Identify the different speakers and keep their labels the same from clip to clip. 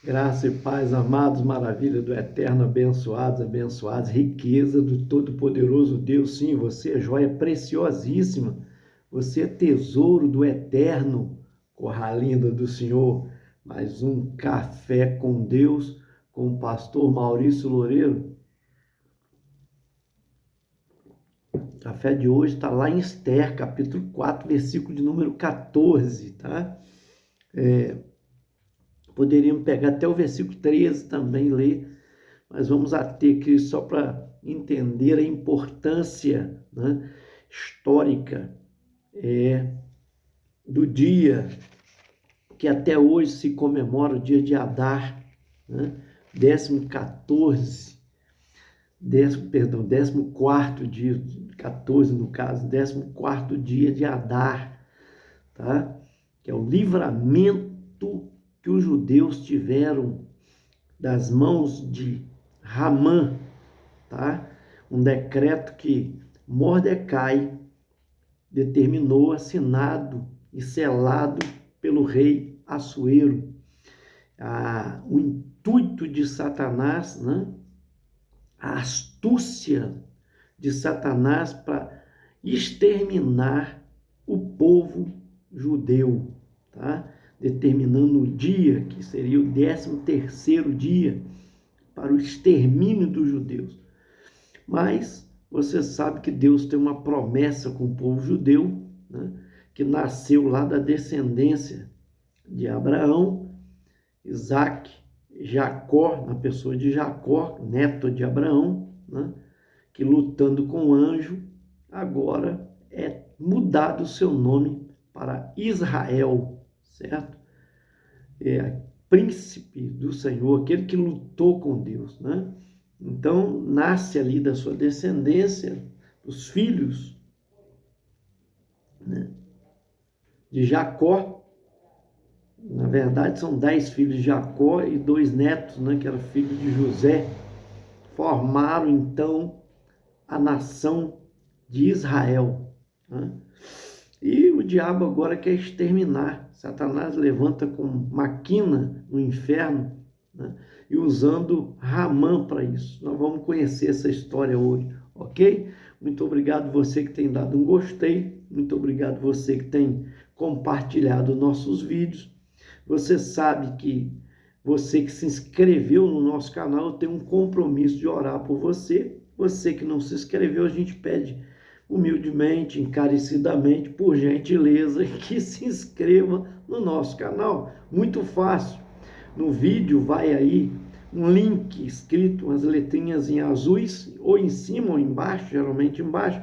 Speaker 1: Graça e paz, amados, maravilha do Eterno, abençoados, abençoados, riqueza do Todo-Poderoso Deus. Sim, você é joia preciosíssima, você é tesouro do Eterno, corra linda do Senhor. Mais um café com Deus, com o pastor Maurício Loureiro. O café de hoje está lá em Esther, capítulo 4, versículo de número 14, tá? Poderíamos pegar até o versículo 13 também, ler, mas vamos ater aqui só para entender a importância, né, histórica do dia que até hoje se comemora, o dia de Adar, né, 14º dia, 14 no caso, 14º dia de Adar, tá? Que é o livramento que os judeus tiveram das mãos de Ramã, tá? Um decreto que Mordecai determinou, assinado e selado pelo rei Assuero. O intuito de Satanás, né? A astúcia de Satanás para exterminar o povo judeu, tá? Determinando o dia, que seria o 13º dia, para o extermínio dos judeus. Mas você sabe que Deus tem uma promessa com o povo judeu, né, que nasceu lá da descendência de Abraão, Isaac, Jacó, na pessoa de Jacó, neto de Abraão, né, que lutando com o anjo, agora é mudado o seu nome para Israel, certo? Príncipe do Senhor, aquele que lutou com Deus, né? Então, nasce ali da sua descendência, os filhos, né, de Jacó. Na verdade, são 10 filhos de Jacó e 2 netos, né, que eram filhos de José. Formaram, então, a nação de Israel, né? E o diabo agora quer exterminar. Satanás levanta com maquina no inferno, né? E usando Ramã para isso. Nós vamos conhecer essa história hoje, ok? Muito obrigado você que tem dado um gostei. Muito obrigado você que tem compartilhado nossos vídeos. Você sabe que você que se inscreveu no nosso canal, eu tenho um compromisso de orar por você. Você que não se inscreveu, a gente pede humildemente, encarecidamente, por gentileza, que se inscreva no nosso canal. Muito fácil. No vídeo vai aí um link escrito, umas letrinhas em azuis, ou em cima ou embaixo, geralmente embaixo.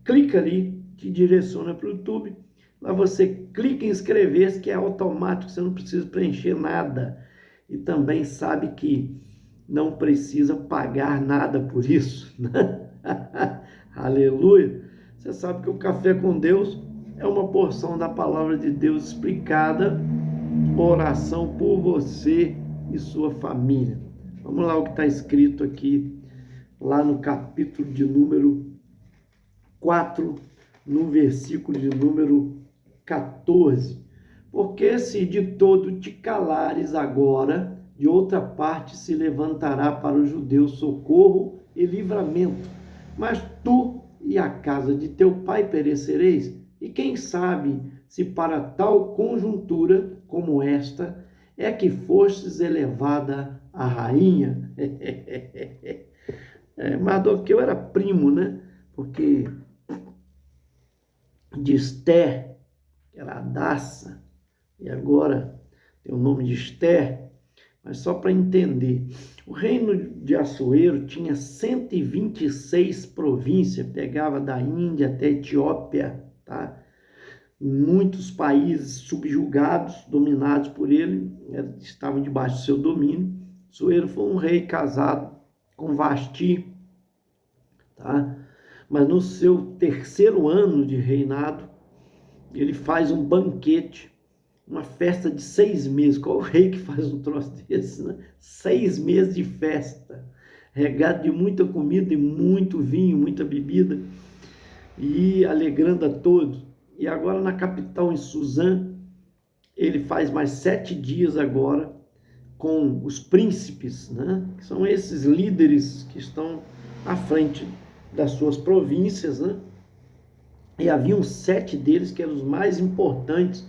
Speaker 1: Clica ali, te direciona para o YouTube. Lá você clica em inscrever-se, que é automático, você não precisa preencher nada. E também sabe que não precisa pagar nada por isso, né? Aleluia! Você sabe que o Café com Deus é uma porção da palavra de Deus explicada, oração por você e sua família. Vamos lá o que está escrito aqui, lá no capítulo de número 4, no versículo de número 14. Porque se de todo te calares agora, de outra parte se levantará para os judeus socorro e livramento. Mas tu e a casa de teu pai perecereis. E quem sabe se para tal conjuntura como esta é que fostes elevada a rainha? Mardoqueu era primo, né? Porque de Esther, que era Hadassa, e agora tem o nome de Esther, mas só para entender. O reino de Assuero tinha 126 províncias, pegava da Índia até a Etiópia, tá? Muitos países subjugados, dominados por ele, estavam debaixo do seu domínio. Assuero foi um rei casado com Vasti, tá? Mas no seu 3º ano de reinado, ele faz um banquete, uma festa de 6 meses. Qual o rei que faz um troço desse, né? 6 meses de festa, regado de muita comida e muito vinho, muita bebida, e alegrando a todos. E agora na capital, em Suzã, ele faz mais 7 dias agora, com os príncipes, né? Que são esses líderes que estão à frente das suas províncias, né? E haviam 7 deles que eram os mais importantes,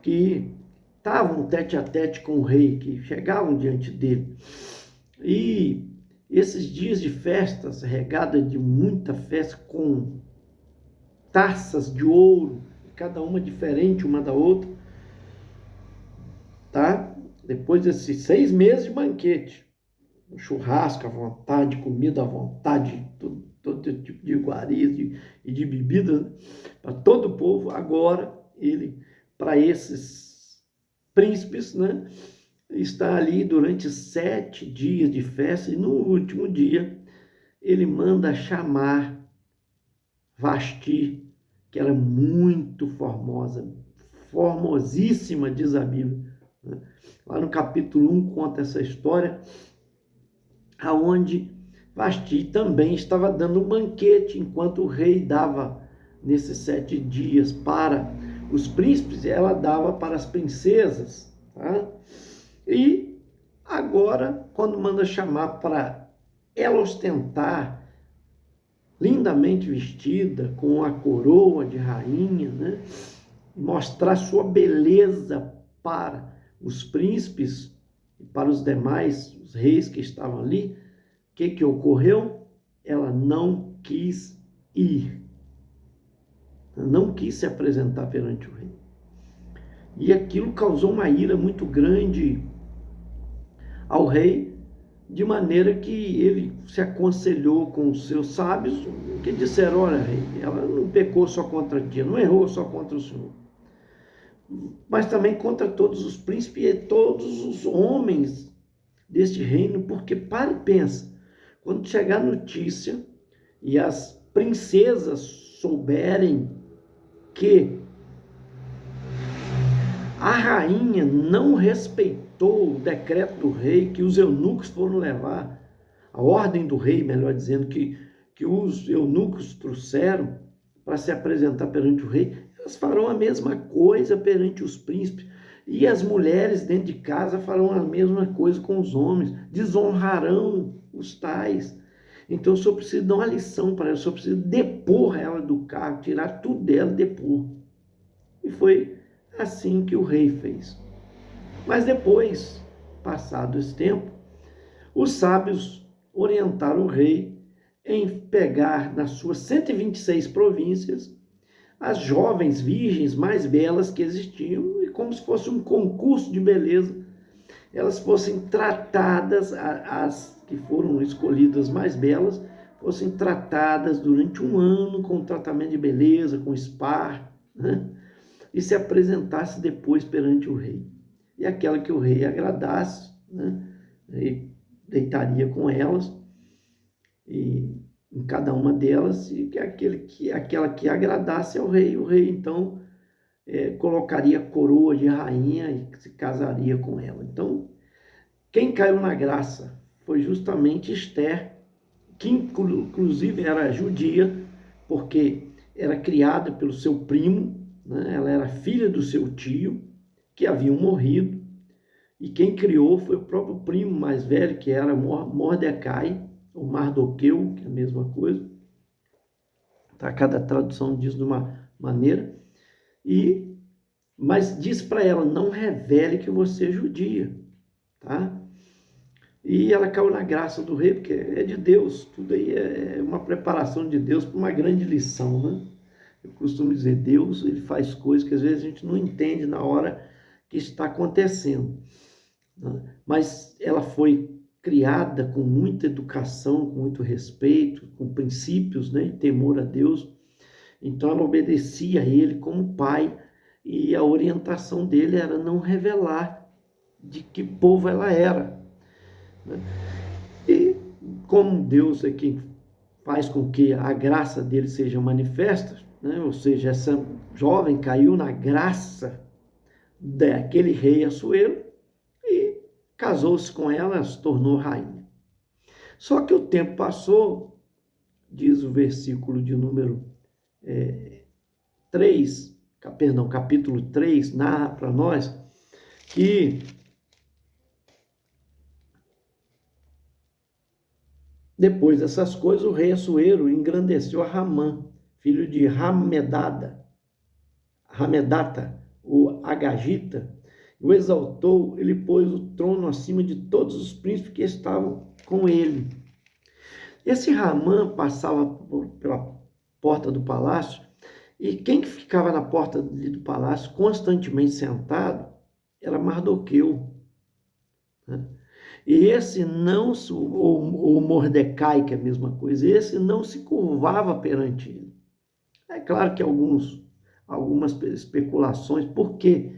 Speaker 1: que estavam tete a tete com o rei, que chegavam diante dele. E esses dias de festas, regada de muita festa, com taças de ouro, cada uma diferente uma da outra, tá? Depois desses 6 meses de banquete, churrasco à vontade, comida à vontade, todo tipo de iguarias e de bebida, né? Para todo o povo. Agora, ele, para esses príncipes, né, está ali durante 7 dias de festa, e no último dia, ele manda chamar Vasti, que era muito formosa, formosíssima, diz a Bíblia, né? Lá no capítulo 1 conta essa história, aonde Vasti também estava dando um banquete, enquanto o rei dava nesses 7 dias para os príncipes, ela dava para as princesas, tá? E agora, quando manda chamar para ela ostentar, lindamente vestida, com a coroa de rainha, né? Mostrar sua beleza para os príncipes e para os demais, os reis que estavam ali, o que ocorreu? Ela não quis ir, não quis se apresentar perante o rei. E aquilo causou uma ira muito grande ao rei, de maneira que ele se aconselhou com os seus sábios, que disseram: olha, rei, ela não pecou só contra ti, não errou só contra o senhor, mas também contra todos os príncipes e todos os homens deste reino, porque para e pensa, quando chegar a notícia e as princesas souberem que a rainha não respeitou o decreto do rei, que os eunucos foram levar, a ordem do rei, melhor dizendo, que os eunucos trouxeram para se apresentar perante o rei, elas farão a mesma coisa perante os príncipes. E as mulheres dentro de casa farão a mesma coisa com os homens, desonrarão os tais. Então o senhor precisa dar uma lição para ela, o senhor precisa depor ela do cargo, tirar tudo dela e depor. E foi assim que o rei fez. Mas depois, passado esse tempo, os sábios orientaram o rei em pegar nas suas 126 províncias as jovens virgens mais belas que existiam, e como se fosse um concurso de beleza, elas fossem tratadas, as que foram escolhidas mais belas, fossem tratadas durante um ano com tratamento de beleza, com spa, né? E se apresentasse depois perante o rei. E aquela que o rei agradasse, né, e deitaria com elas, e em cada uma delas, e aquela que agradasse ao rei, o rei então colocaria coroa de rainha e se casaria com ela. Então, quem caiu na graça foi justamente Esther, que inclusive era judia, porque era criada pelo seu primo, né? Ela era filha do seu tio, que haviam morrido, e quem criou foi o próprio primo mais velho, que era Mordecai, ou Mardoqueu, que é a mesma coisa. Tá? Cada tradução diz de uma maneira. Mas diz para ela: não revele que você é judia. Tá? E ela caiu na graça do rei, porque é de Deus. Tudo aí é uma preparação de Deus para uma grande lição, né? Eu costumo dizer, Deus, ele faz coisas que às vezes a gente não entende na hora que está acontecendo, né? Mas ela foi criada com muita educação, com muito respeito, com princípios, né, e temor a Deus. Então ela obedecia a ele como pai, e a orientação dele era não revelar de que povo ela era, né? E como Deus é quem faz com que a graça dele seja manifesta, né? Ou seja, essa jovem caiu na graça daquele rei Assuero e casou-se com ela, se tornou rainha. Só que o tempo passou, diz o versículo de número 3, capítulo 3, narra para nós que Depois dessas coisas, o rei Assuero engrandeceu a Ramã, filho de Ramedata, o Agagita, o exaltou, ele pôs o trono acima de todos os príncipes que estavam com ele. Esse Ramã passava pela porta do palácio, e quem que ficava na porta do palácio constantemente sentado era Mardoqueu, né? E esse não, ou Mordecai, que é a mesma coisa, esse não se curvava perante ele. É claro que algumas especulações, por quê?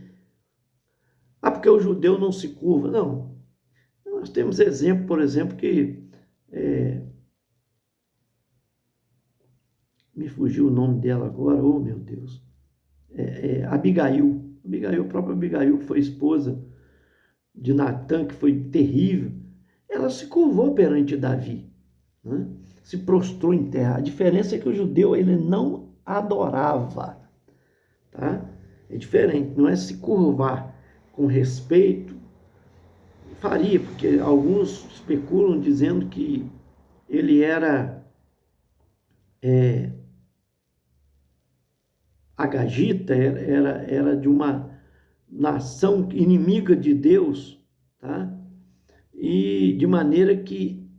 Speaker 1: Porque o judeu não se curva. Não. Nós temos exemplo, por exemplo, que me fugiu o nome dela agora, oh meu Deus, Abigail. A própria Abigail, que foi esposa de Natã, que foi terrível, ela se curvou perante Davi, né? Se prostrou em terra. A diferença é que o judeu, ele não adorava, tá? É diferente, não é se curvar com respeito, faria, porque alguns especulam dizendo que ele era agagita, era de uma nação inimiga de Deus, tá? E de maneira que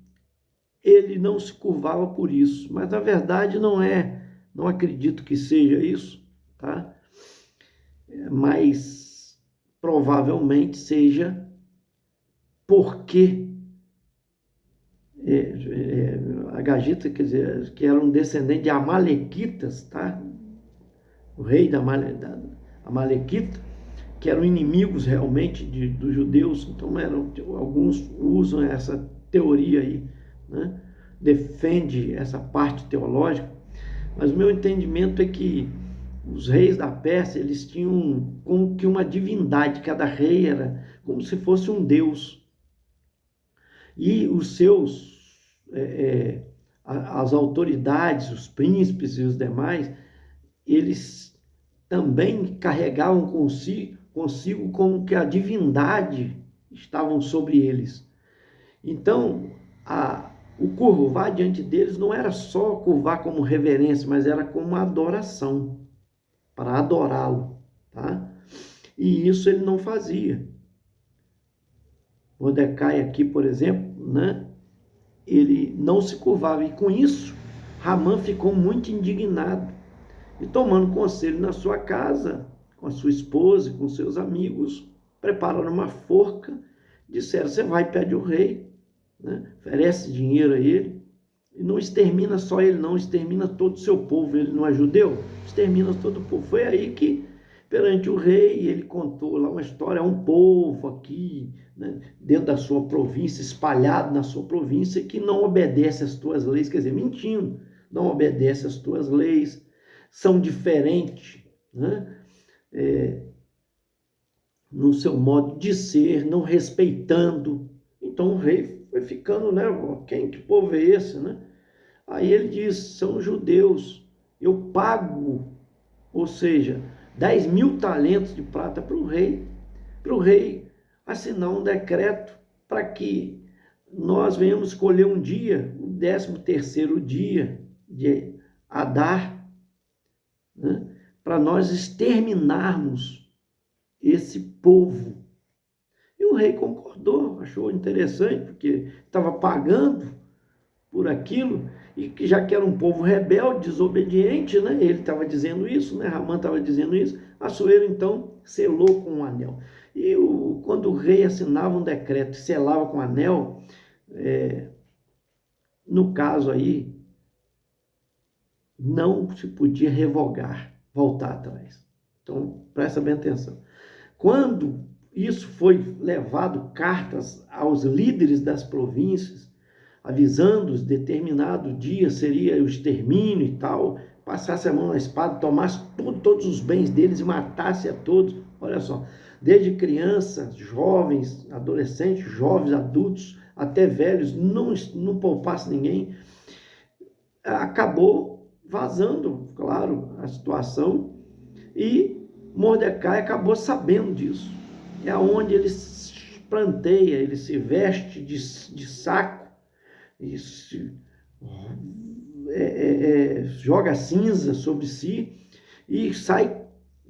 Speaker 1: ele não se curvava por isso. Mas na verdade não acredito que seja isso, tá? Mas provavelmente seja porque Agagita, quer dizer, que era um descendente de Amalequitas, tá? O rei da Amalequita, que eram inimigos realmente dos judeus. Então alguns usam essa teoria aí, né? Defende essa parte teológica, mas o meu entendimento é que os reis da Pérsia, eles tinham como que uma divindade, cada rei era como se fosse um deus, e os seus, as autoridades, os príncipes e os demais, eles também carregavam consigo como que a divindade estavam sobre eles. Então, o curvar diante deles não era só curvar como reverência, mas era como adoração, para adorá-lo, tá? E isso ele não fazia. Mordecai aqui, por exemplo, né? Ele não se curvava, e com isso, Ramã ficou muito indignado, e tomando conselho na sua casa, com a sua esposa e com seus amigos, prepararam uma forca, disseram: você vai e pede o rei, né? Oferece dinheiro a ele, e não extermina só ele não, extermina todo o seu povo. Ele não é judeu? Extermina todo o povo. Foi aí que, perante o rei, ele contou lá uma história: um povo aqui, né, dentro da sua província, espalhado na sua província, que não obedece às tuas leis, quer dizer, mentindo, não obedece às tuas leis, são diferentes, né? No seu modo de ser, não respeitando. Então o rei foi ficando, né? Que povo é esse, né? Aí ele diz: são judeus, eu pago, ou seja, 10.000 talentos de prata para o rei assinar um decreto para que nós venhamos escolher um dia, o 13º dia de Adar, né, para nós exterminarmos esse povo. E o rei concordou, achou interessante, porque estava pagando por aquilo, e que já que era um povo rebelde, desobediente, né? Ele estava dizendo isso, né? Ramã estava dizendo isso. Assuero então selou com um anel. E quando o rei assinava um decreto e selava com um anel, no caso aí, não se podia revogar, voltar atrás. Então, presta bem atenção. Quando isso foi levado, cartas aos líderes das províncias, avisando-os determinado dia seria o extermínio e tal, passasse a mão na espada, tomasse todos os bens deles e matasse a todos. Olha só, desde crianças, jovens, adolescentes, jovens, adultos, até velhos, não poupasse ninguém. Acabou vazando, claro, a situação, e Mordecai acabou sabendo disso. É onde ele planteia, ele se veste de saco, e joga cinza sobre si e sai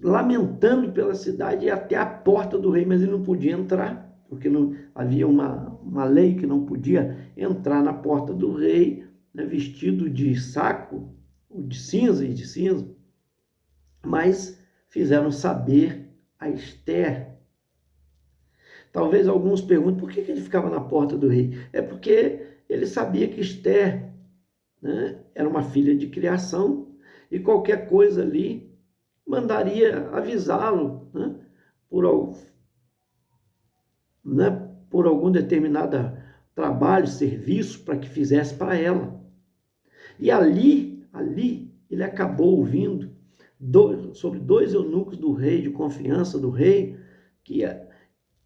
Speaker 1: lamentando pela cidade e até a porta do rei, mas ele não podia entrar, porque não havia uma lei que não podia entrar na porta do rei, né, vestido de saco, de cinza e de cinza. Mas fizeram saber a Esther. Talvez alguns perguntem por que ele ficava na porta do rei. É porque ele sabia que Esther, né, era uma filha de criação e qualquer coisa ali mandaria avisá-lo, né, por algum determinado trabalho, serviço para que fizesse para ela. E ali ele acabou ouvindo sobre 2 eunucos do rei, de confiança do rei, que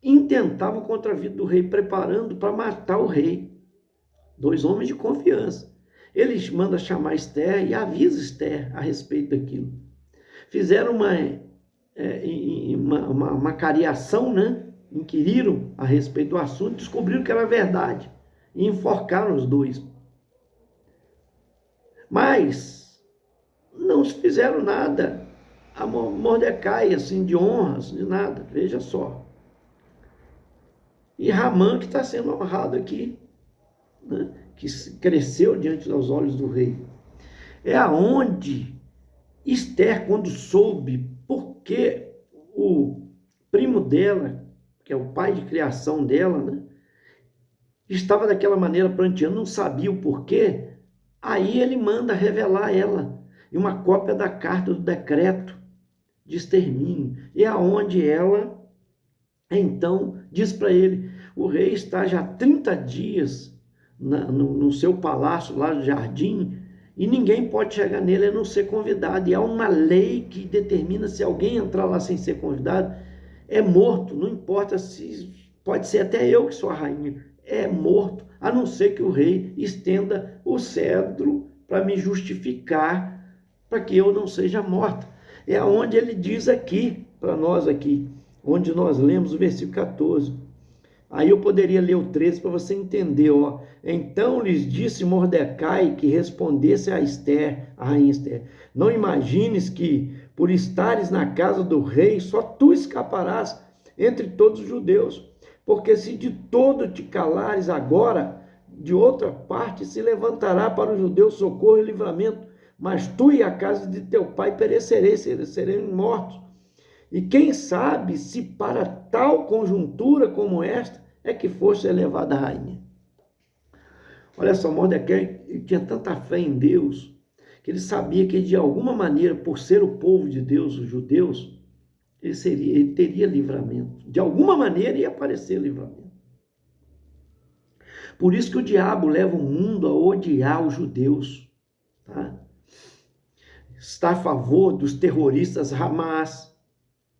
Speaker 1: intentavam contra a vida do rei, preparando para matar o rei. 2 homens de confiança. Eles mandam chamar Esther e avisa Esther a respeito daquilo. Fizeram uma cariação, né? Inquiriram a respeito do assunto, descobriram que era verdade e enforcaram os 2. Mas não fizeram nada a Mordecai, assim, de honras, de nada, veja só. E Ramã, que está sendo honrado aqui, né, que cresceu diante dos olhos do rei. É aonde Esther, quando soube porque o primo dela, que é o pai de criação dela, né, estava daquela maneira pranteando, não sabia o porquê, aí ele manda revelar ela, e uma cópia da carta do decreto de extermínio, e aonde ela, então, diz para ele, o rei está já 30 dias no seu palácio, lá no jardim, e ninguém pode chegar nele a não ser convidado, e há uma lei que determina se alguém entrar lá sem ser convidado, é morto, não importa se, pode ser até eu que sou a rainha, é morto, a não ser que o rei estenda o cetro para me justificar, para que eu não seja morta. É onde ele diz aqui, para nós aqui, onde nós lemos o versículo 14. Aí eu poderia ler o 13 para você entender, ó. Então lhes disse Mordecai que respondesse a Esther, a rainha Esther, não imagines que, por estares na casa do rei, só tu escaparás entre todos os judeus, porque se de todo te calares agora, de outra parte se levantará para os judeus socorro e livramento, mas tu e a casa de teu pai perecereis, seremos mortos. E quem sabe se para tal conjuntura como esta é que fosse elevada a rainha. Olha só, Mordecai tinha tanta fé em Deus, que ele sabia que de alguma maneira, por ser o povo de Deus, os judeus, ele teria livramento. De alguma maneira ia aparecer livramento. Por isso que o diabo leva o mundo a odiar os judeus. Tá? Está a favor dos terroristas Hamas.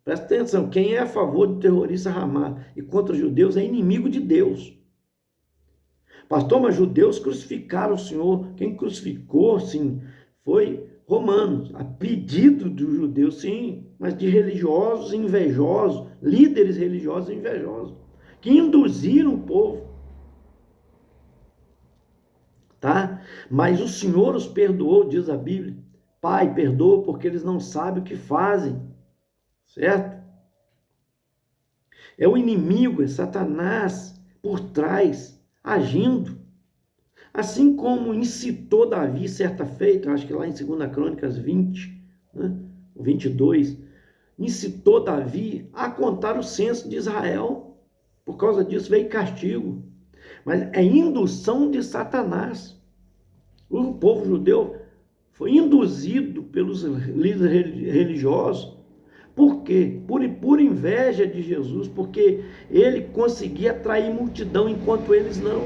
Speaker 1: Presta atenção, quem é a favor do terrorista Hamas e contra os judeus é inimigo de Deus. Pastor, mas judeus crucificaram o Senhor. Quem crucificou, sim, foi romanos, a pedido dos judeus, sim, mas de religiosos invejosos, líderes religiosos invejosos, que induziram o povo. Tá? Mas o Senhor os perdoou, diz a Bíblia. Pai, perdoa porque eles não sabem o que fazem. Certo? É o inimigo, é Satanás por trás, agindo. Assim como incitou Davi, certa feita, acho que lá em 2 Crônicas 20, né, 22, incitou Davi a contar o censo de Israel. Por causa disso veio castigo. Mas é indução de Satanás. O povo judeu foi induzido pelos líderes religiosos. Por quê? Por inveja de Jesus, porque ele conseguia atrair multidão enquanto eles não.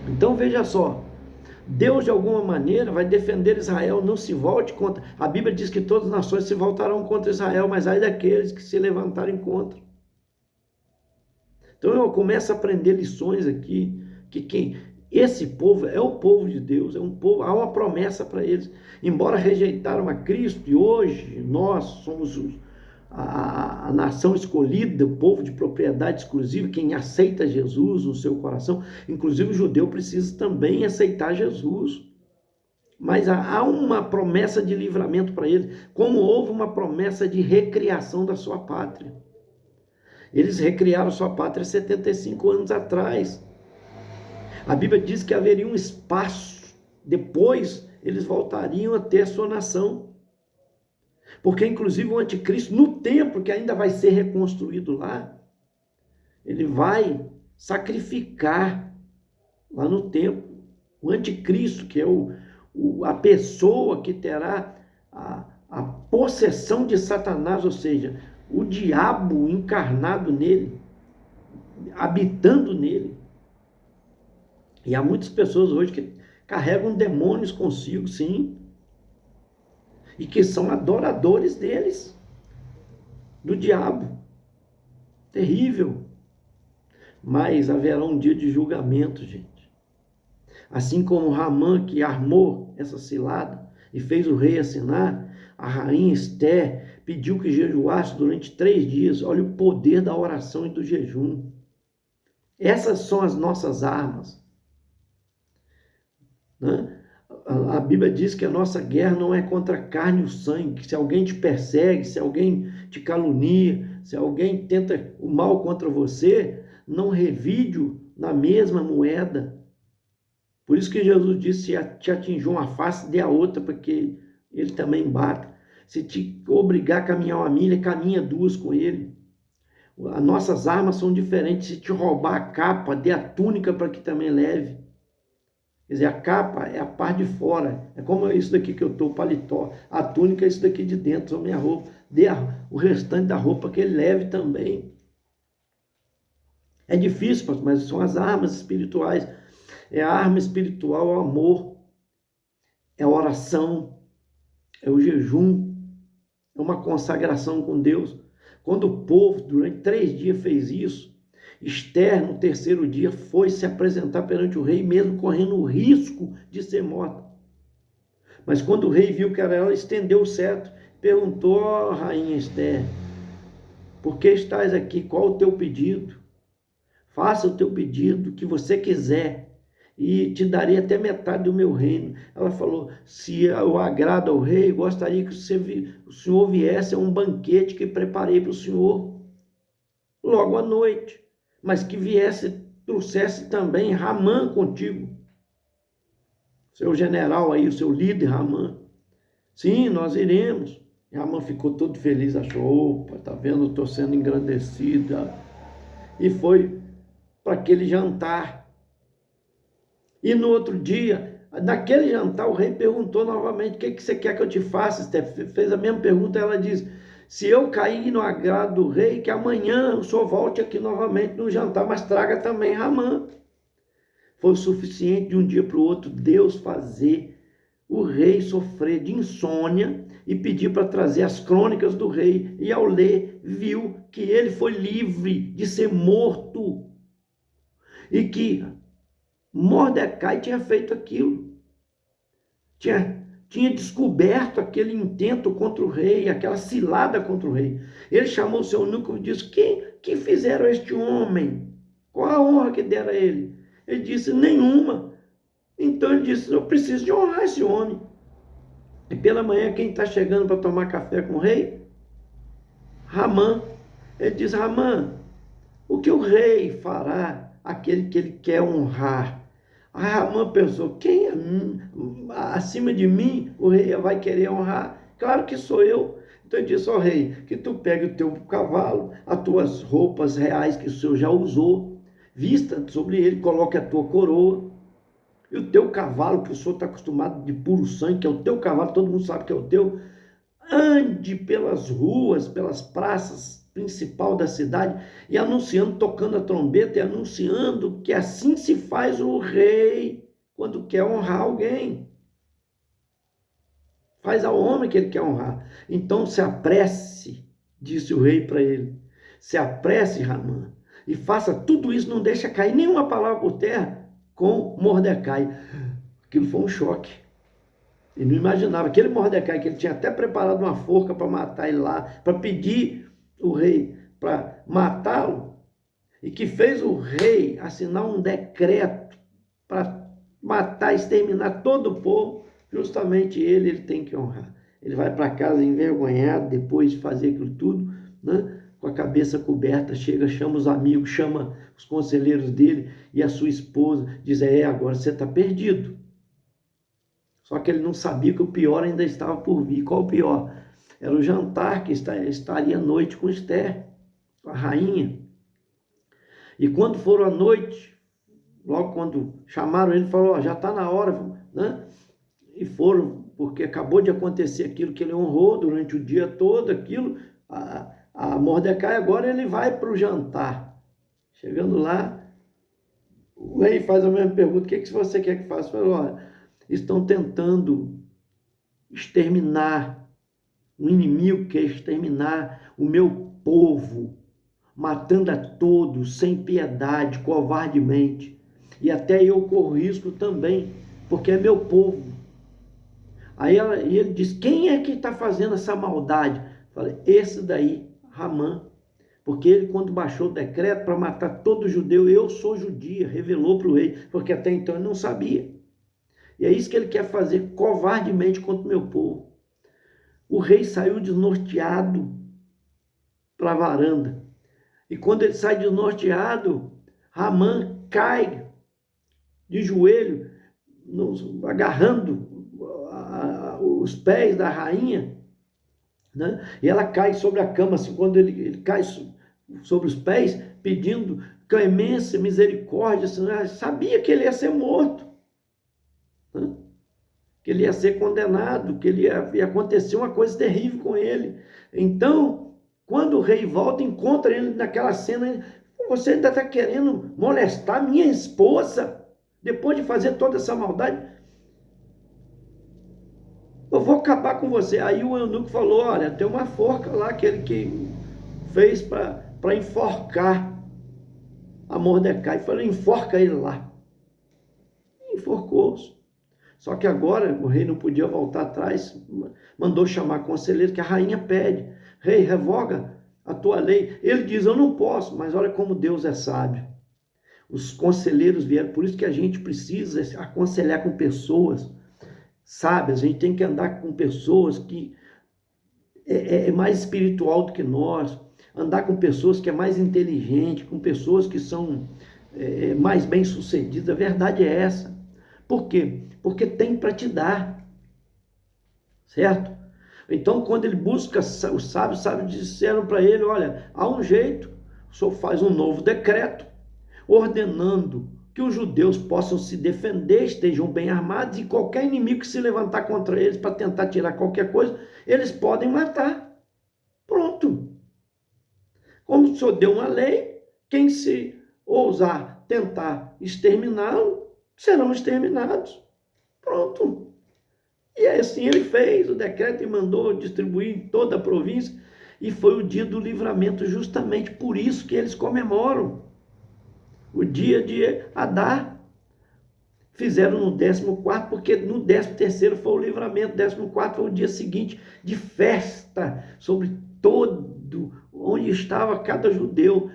Speaker 1: Então veja só, Deus de alguma maneira vai defender Israel, não se volte contra. A Bíblia diz que todas as nações se voltarão contra Israel, mas ai daqueles que se levantarem contra. Então eu começo a aprender lições aqui, que esse povo é o povo de Deus, é um povo, há uma promessa para eles. Embora rejeitaram a Cristo, e hoje nós somos a nação escolhida, o povo de propriedade exclusiva, quem aceita Jesus no seu coração. Inclusive o judeu precisa também aceitar Jesus. Mas há uma promessa de livramento para eles, como houve uma promessa de recriação da sua pátria. Eles recriaram sua pátria 75 anos atrás. A Bíblia diz que haveria um espaço, depois eles voltariam a ter a sua nação. Porque inclusive o anticristo, no templo que ainda vai ser reconstruído lá, ele vai sacrificar lá no templo o anticristo, que é a pessoa que terá a possessão de Satanás, ou seja, o diabo encarnado nele, habitando nele. E há muitas pessoas hoje que carregam demônios consigo, sim, e que são adoradores deles, do diabo. Terrível. Mas haverá um dia de julgamento, gente. Assim como Ramã, que armou essa cilada e fez o rei assinar, a rainha Esther pediu que jejuasse durante 3 dias. Olha o poder da oração e do jejum. Essas são as nossas armas, né? A Bíblia diz que a nossa guerra não é contra a carne e o sangue. Se alguém te persegue, se alguém te calunia, se alguém tenta o mal contra você, não revide na mesma moeda. Por isso que Jesus disse: se te atingiu uma face, dê a outra, porque ele também bata. Se te obrigar a caminhar uma milha, caminha 2 com ele. As nossas armas são diferentes. Se te roubar a capa, dê a túnica para que também leve. Quer dizer, a capa é a parte de fora. É como isso daqui que eu estou, o paletó. A túnica é isso daqui de dentro, a minha roupa. Dê o restante da roupa que ele leve também. É difícil, mas são as armas espirituais. É a arma espiritual, é o amor, é a oração, é o jejum, é uma consagração com Deus. Quando o povo, durante 3 dias, fez isso, Esther, no 3º dia, foi se apresentar perante o rei, mesmo correndo o risco de ser morta. Mas quando o rei viu que era ela, estendeu o cetro, perguntou: ó, rainha Esther, por que estás aqui? Qual o teu pedido? Faça o teu pedido que você quiser, e te darei até metade do meu reino. Ela falou: se eu agrado ao rei, gostaria que o senhor viesse a um banquete que preparei para o senhor logo à noite, mas que trouxesse também Ramã contigo, seu general aí, o seu líder Ramã. Sim, nós iremos. E Ramã ficou todo feliz, achou: opa, tá vendo, eu estou sendo engrandecida. E foi para aquele jantar. E no outro dia, naquele jantar, o rei perguntou novamente: o que você quer que eu te faça, Esther? Fez a mesma pergunta. Ela diz: se eu cair no agrado do rei, que amanhã o senhor volte aqui novamente no jantar, mas traga também Ramã. Foi o suficiente de um dia para o outro Deus fazer o rei sofrer de insônia e pedir para trazer as crônicas do rei. E ao ler, viu que ele foi livre de ser morto. E que Mordecai tinha feito aquilo. Tinha descoberto aquele intento contra o rei, aquela cilada contra o rei. Ele chamou o seu eunuco e disse: que fizeram a este homem? Qual a honra que deram a ele? Ele disse: nenhuma. Então ele disse: eu preciso de honrar esse homem. E pela manhã, quem está chegando para tomar café com o rei? Ramã. Ele diz: Ramã, o que o rei fará àquele que ele quer honrar? A Ramã pensou: quem é acima de mim o rei vai querer honrar? Claro que sou eu. Então ele disse: ó rei, que tu pegue o teu cavalo, as tuas roupas reais que o senhor já usou, vista sobre ele, coloque a tua coroa, e o teu cavalo, que o senhor está acostumado de puro sangue, que é o teu cavalo, todo mundo sabe que é o teu, ande pelas ruas, pelas praças principal da cidade, e anunciando, tocando a trombeta, e anunciando que assim se faz o rei quando quer honrar alguém. Faz ao homem que ele quer honrar. Então se apresse, disse o rei para ele, se apresse, Ramã, e faça tudo isso, não deixa cair nenhuma palavra por terra com Mordecai. Aquilo foi um choque. Ele não imaginava. Aquele Mordecai, que ele tinha até preparado uma forca para matar ele lá, para pedir o rei para matá-lo, e que fez o rei assinar um decreto para matar, exterminar todo o povo, justamente ele tem que honrar. Ele vai para casa envergonhado, depois de fazer aquilo tudo, né? Com a cabeça coberta, chega, chama os amigos, chama os conselheiros dele e a sua esposa, diz, agora você está perdido. Só que ele não sabia que o pior ainda estava por vir. Qual o pior? Era o jantar que estaria à noite com Esther, a rainha. E quando foram à noite, logo quando chamaram ele, falou, já está na hora, né? E foram, porque acabou de acontecer aquilo que ele honrou durante o dia todo, aquilo, a Mordecai agora ele vai para o jantar. Chegando lá, o rei faz a mesma pergunta, o que você quer que faça? Falou, olha, estão tentando exterminar, um inimigo quer exterminar o meu povo, matando a todos, sem piedade, covardemente. E até eu corro risco também, porque é meu povo. Aí ele diz, quem é que está fazendo essa maldade? Falei, esse daí, Ramã. Porque ele, quando baixou o decreto para matar todo judeu, eu sou judia, revelou para o rei, porque até então ele não sabia. E é isso que ele quer fazer covardemente contra o meu povo. O rei saiu desnorteado para a varanda. E quando ele sai desnorteado, Ramã cai de joelho, agarrando os pés da rainha, né? E ela cai sobre a cama, assim, quando ele cai sobre os pés, pedindo clemência, misericórdia, assim, sabia que ele ia ser morto, né? Que ele ia ser condenado, que ia acontecer uma coisa terrível com ele. Então, quando o rei volta, encontra ele naquela cena, você ainda está querendo molestar minha esposa, depois de fazer toda essa maldade? Eu vou acabar com você. Aí o eunuco falou, olha, tem uma forca lá, aquele que fez para enforcar a Mordecai. Falei, enforca ele lá. Enforcou-se. Só que agora o rei não podia voltar atrás, mandou chamar conselheiro, que a rainha pede, rei, revoga a tua lei. Ele diz, eu não posso, mas olha como Deus é sábio. Os conselheiros vieram, por isso que a gente precisa aconselhar com pessoas sábias, a gente tem que andar com pessoas que é mais espiritual do que nós, andar com pessoas que é mais inteligente, com pessoas que são mais bem-sucedidas. A verdade é essa. Por quê? Porque tem para te dar, certo? Então, quando ele busca os sábios disseram para ele, olha, há um jeito, o senhor faz um novo decreto, ordenando que os judeus possam se defender, estejam bem armados, e qualquer inimigo que se levantar contra eles para tentar tirar qualquer coisa, eles podem matar. Pronto. Como o senhor deu uma lei, quem se ousar tentar exterminá-lo, serão exterminados. Pronto. E assim ele fez o decreto e mandou distribuir em toda a província, e foi o dia do livramento, justamente por isso que eles comemoram o dia de Adar. Fizeram no 14º, porque no 13º foi o livramento, 14º foi o dia seguinte de festa sobre todo, onde estava cada judeu,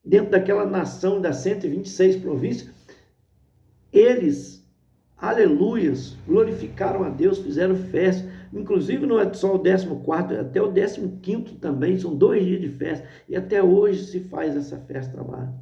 Speaker 1: dentro daquela nação das 126 províncias. Eles, aleluias, glorificaram a Deus, fizeram festa. Inclusive não é só o 14º, até o 15º também, são 2 dias de festa. E até hoje se faz essa festa lá.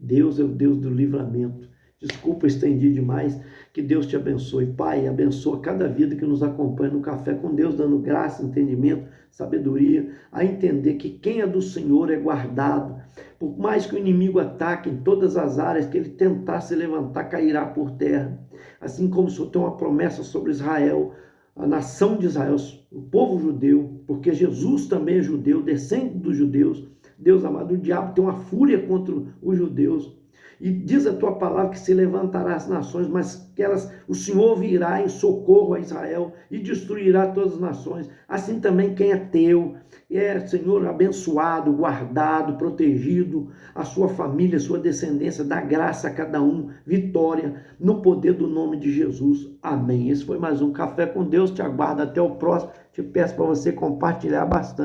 Speaker 1: Deus é o Deus do livramento. Desculpa, estendi demais. Que Deus te abençoe. Pai, abençoa cada vida que nos acompanha no Café com Deus, dando graça, entendimento, sabedoria, a entender que quem é do Senhor é guardado. Por mais que o inimigo ataque em todas as áreas, que ele tentar se levantar, cairá por terra. Assim como o Senhor tem uma promessa sobre Israel, a nação de Israel, o povo judeu, porque Jesus também é judeu, descende dos judeus, Deus amado, o diabo tem uma fúria contra os judeus. E diz a tua palavra que se levantará as nações, mas que o Senhor virá em socorro a Israel e destruirá todas as nações. Assim também quem é teu, Senhor, abençoado, guardado, protegido, a sua família, a sua descendência, dá graça a cada um, vitória, no poder do nome de Jesus. Amém. Esse foi mais um Café com Deus, te aguardo até o próximo. Te peço para você compartilhar bastante.